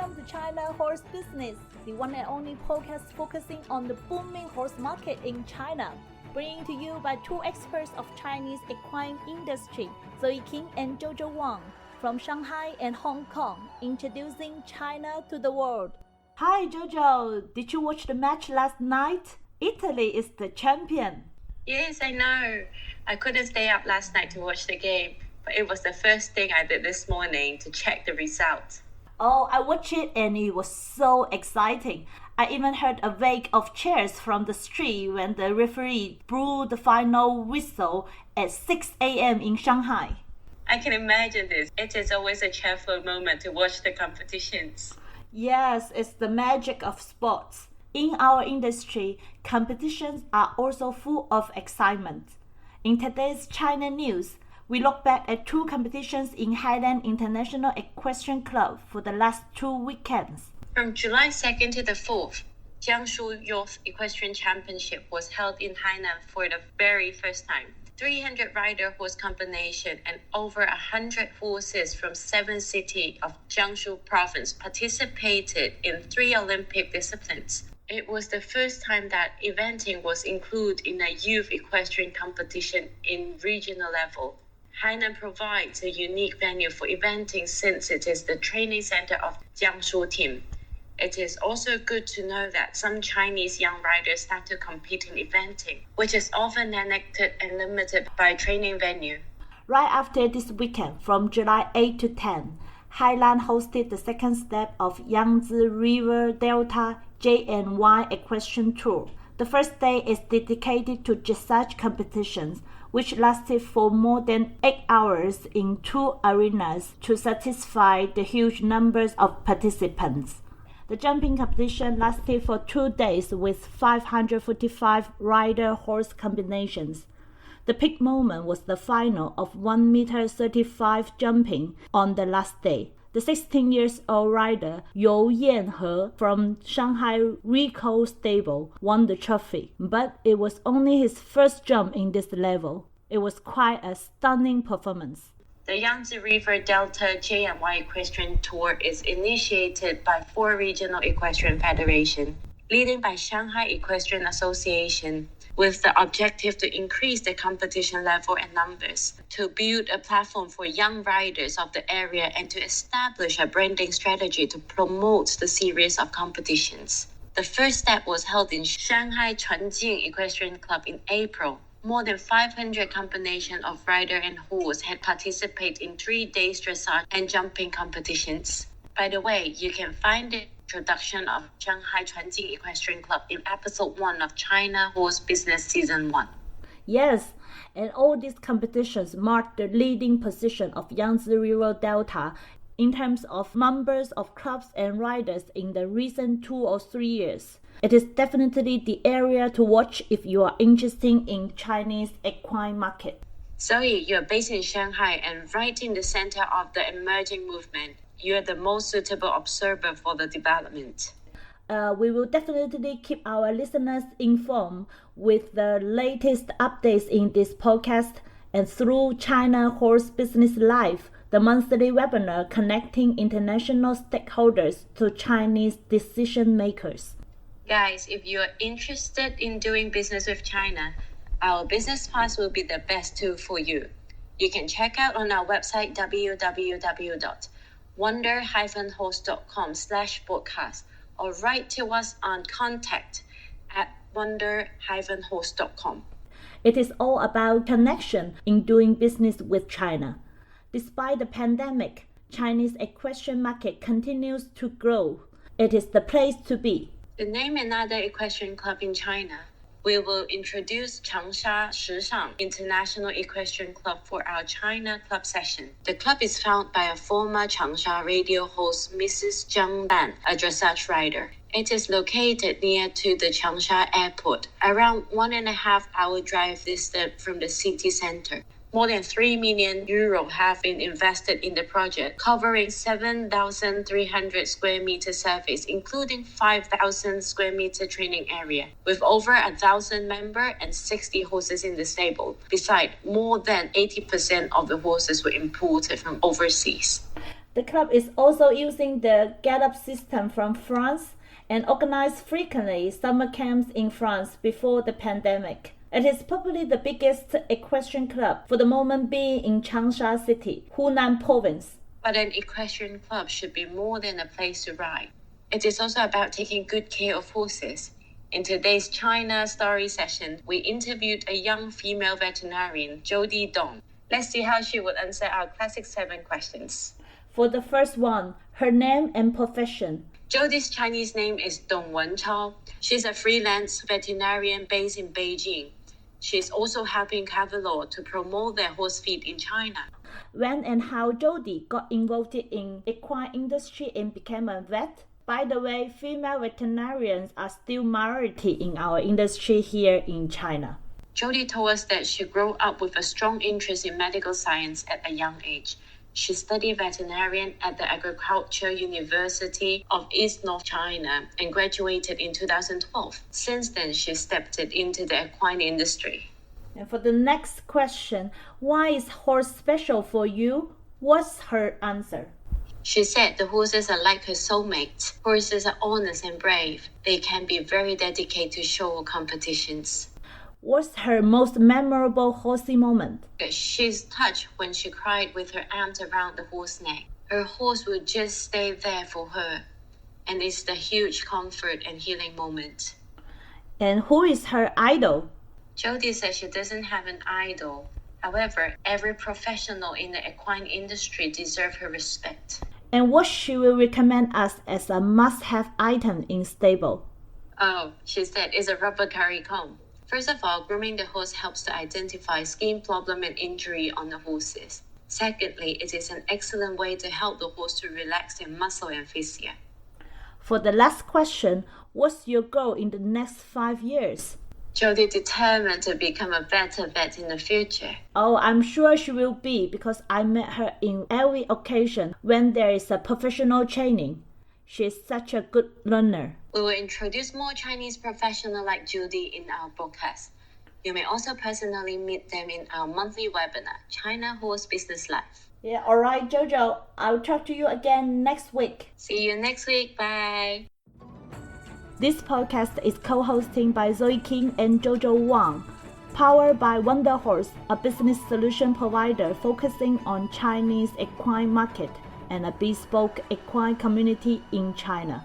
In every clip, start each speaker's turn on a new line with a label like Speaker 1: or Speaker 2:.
Speaker 1: Welcome to China Horse Business, the one and only podcast focusing on the booming horse market in China. Bringing to you by two experts of Chinese equine industry, Zoe King and Jojo Wang, from Shanghai and Hong Kong, introducing China to the world. Hi Jojo, did you watch the match last night? Italy is the champion.
Speaker 2: Yes, I know. I couldn't stay up last night to watch the game, but it was the first thing I did this morning to check the result.
Speaker 1: Oh, I watched it and it was so exciting. I even heard a wave of cheers from the street when the referee blew the final whistle at 6 a.m. in Shanghai.
Speaker 2: I can imagine this. It is always a cheerful moment to watch the competitions.
Speaker 1: Yes, it's the magic of sports. In our industry, competitions are also full of excitement. In today's China news, we look back at two competitions in Heilan International Equestrian Club for the last 2 weekends.
Speaker 2: From July 2nd to the 4th, Jiangsu Youth Equestrian Championship was held in Heilan for the very first time. 300 rider horse combination and over 100 horses from 7 cities of Jiangsu province participated in 3 Olympic disciplines. It was the first time that eventing was included in a youth equestrian competition in regional level. Heilan provides a unique venue for eventing since it is the training center of Jiangsu team. It is also good to know that some Chinese young riders start to compete in eventing, which is often neglected and limited by training venue.
Speaker 1: Right after this weekend, from July 8 to 10, Heilan hosted the second step of Yangtze River Delta J&Y Equestrian Tour. The first day is dedicated to dressage competitions, which lasted for more than 8 hours in 2 arenas to satisfy the huge numbers of participants. The jumping competition lasted for 2 days with 545 rider-horse combinations. The peak moment was the final of 1.35 m jumping on the last day. The 16-year-old rider You Yanhe from Shanghai Rico Stable won the trophy, but it was only his first jump in this level. It was quite a stunning performance.
Speaker 2: The Yangtze River Delta J&Y Equestrian Tour is initiated by 4 regional equestrian federations, leading by Shanghai Equestrian Association, with the objective to increase the competition level and numbers, to build a platform for young riders of the area, and to establish a branding strategy to promote the series of competitions. The first step was held in Shanghai Chunjing Equestrian Club in April. More than 500 combinations of rider and horse had participated in 3 days dressage and jumping competitions. By the way, you can find the introduction of Shanghai Chunjing Equestrian Club in episode 1 of China Horse Business Season 1.
Speaker 1: Yes, and all these competitions mark the leading position of Yangtze River Delta in terms of numbers of clubs and riders in the recent 2 or 3 years. It is definitely the area to watch if you are interested in Chinese equine market.
Speaker 2: Zoe, you're based in Shanghai and right in the center of the emerging movement. You're the most suitable observer for the development.
Speaker 1: We will definitely keep our listeners informed with the latest updates in this podcast and through China Horse Business Live, the monthly webinar connecting international stakeholders to Chinese decision makers.
Speaker 2: Guys, if you're interested in doing business with China, our business pass will be the best tool for you. You can check out on our website www.wonder-host.com/podcast or write to us on contact@wonder-host.com.
Speaker 1: It is all about connection in doing business with China. Despite the pandemic, Chinese equestrian market continues to grow. It is the place to be.
Speaker 2: To name another equestrian club in China, we will introduce Changshan Shishang International Equestrian Club for our China Club session. The club is founded by a former Changshan radio host, Mrs. Zhang Ban, a dressage rider. It is located near to the Changshan Airport, around 1.5 hour drive distance from the city center. More than 3 million euro have been invested in the project, covering 7,300 square meter surface, including 5,000 square meter training area, with over 1,000 members and 60 horses in the stable. Besides, more than 80% of the horses were imported from overseas.
Speaker 1: The club is also using the Get-Up system from France and organized frequently summer camps in France before the pandemic. It is probably the biggest equestrian club for the moment being in Changshan City, Hunan Province.
Speaker 2: But an equestrian club should be more than a place to ride. It is also about taking good care of horses. In today's China Story session, we interviewed a young female veterinarian, Jody Dong. Let's see how she would answer our classic 7 questions.
Speaker 1: For the first one, her name and profession.
Speaker 2: Jody's Chinese name is Dong Wenchao. She's a freelance veterinarian based in Beijing. She's also helping Cavalor to promote their horse feed in China.
Speaker 1: When and how Jody got involved in equine industry and became a vet? By the way, female veterinarians are still minority in our industry here in China.
Speaker 2: Jody told us that she grew up with a strong interest in medical science at a young age. She studied veterinarian at the Agriculture University of East North China and graduated in 2012. Since then, she stepped into the equine industry.
Speaker 1: And for the next question, why is horse special for you? What's her answer?
Speaker 2: She said the horses are like her soulmates. Horses are honest and brave. They can be very dedicated to show competitions.
Speaker 1: What's her most memorable horsey moment?
Speaker 2: She's touched when she cried with her arms around the horse's neck. Her horse will just stay there for her, and it's the huge comfort and healing moment.
Speaker 1: And who is her idol?
Speaker 2: Jody said she doesn't have an idol. However, every professional in the equine industry deserves her respect.
Speaker 1: And what she will recommend us as a must-have item in stable?
Speaker 2: Oh, she said it's a rubber curry comb. First of all, grooming the horse helps to identify skin problem and injury on the horses. Secondly, it is an excellent way to help the horse to relax their muscle and fascia.
Speaker 1: For the last question, what's your goal in the next 5 years?
Speaker 2: Jody determined to become a better vet in the future.
Speaker 1: Oh, I'm sure she will be because I met her in every occasion when there is a professional training. She is such a good learner.
Speaker 2: We will introduce more Chinese professionals like Jody in our podcast. You may also personally meet them in our monthly webinar, China Horse Business Life.
Speaker 1: Yeah, alright, Jojo. I'll talk to you again next week.
Speaker 2: See you next week. Bye.
Speaker 1: This podcast is co-hosted by Zoe King and Jojo Wang, powered by Wonder Horse, a business solution provider focusing on Chinese equine market and a bespoke equine community in China.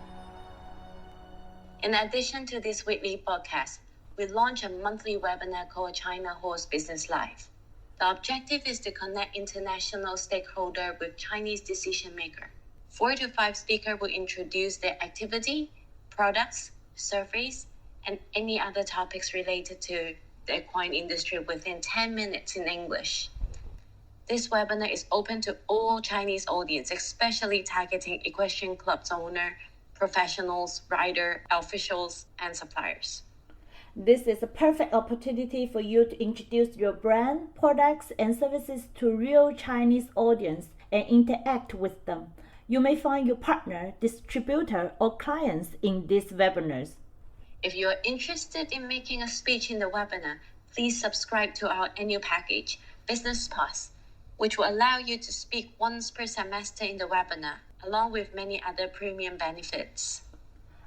Speaker 2: In addition to this weekly podcast, we launch a monthly webinar called China Horse Business Life. The objective is to connect international stakeholders with Chinese decision makers. 4 to 5 speakers will introduce their activity, products, surveys, and any other topics related to the equine industry within 10 minutes in English. This webinar is open to all Chinese audience, especially targeting equestrian clubs owner, professionals, rider, officials, and suppliers.
Speaker 1: This is a perfect opportunity for you to introduce your brand, products, and services to real Chinese audience and interact with them. You may find your partner, distributor, or clients in these webinars.
Speaker 2: If you are interested in making a speech in the webinar, please subscribe to our annual package, Business Pass, which will allow you to speak once per semester in the webinar, along with many other premium benefits.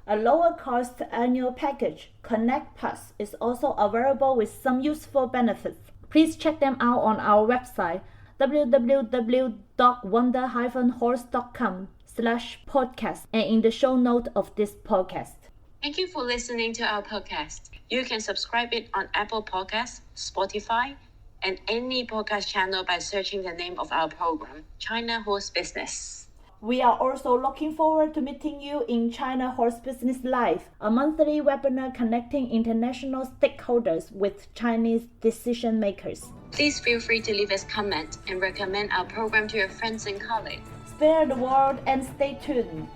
Speaker 1: A lower cost annual package, Connect Pass, is also available with some useful benefits. Please check them out on our website, www.wonder-horse.com/podcast, and in the show note of this podcast.
Speaker 2: Thank you for listening to our podcast. You can subscribe it on Apple Podcasts, Spotify, and any podcast channel by searching the name of our program, China Horse Business.
Speaker 1: We are also looking forward to meeting you in China Horse Business Live, a monthly webinar connecting international stakeholders with Chinese decision makers.
Speaker 2: Please feel free to leave us a comment and recommend our program to your friends and colleagues.
Speaker 1: Spare the world and stay tuned.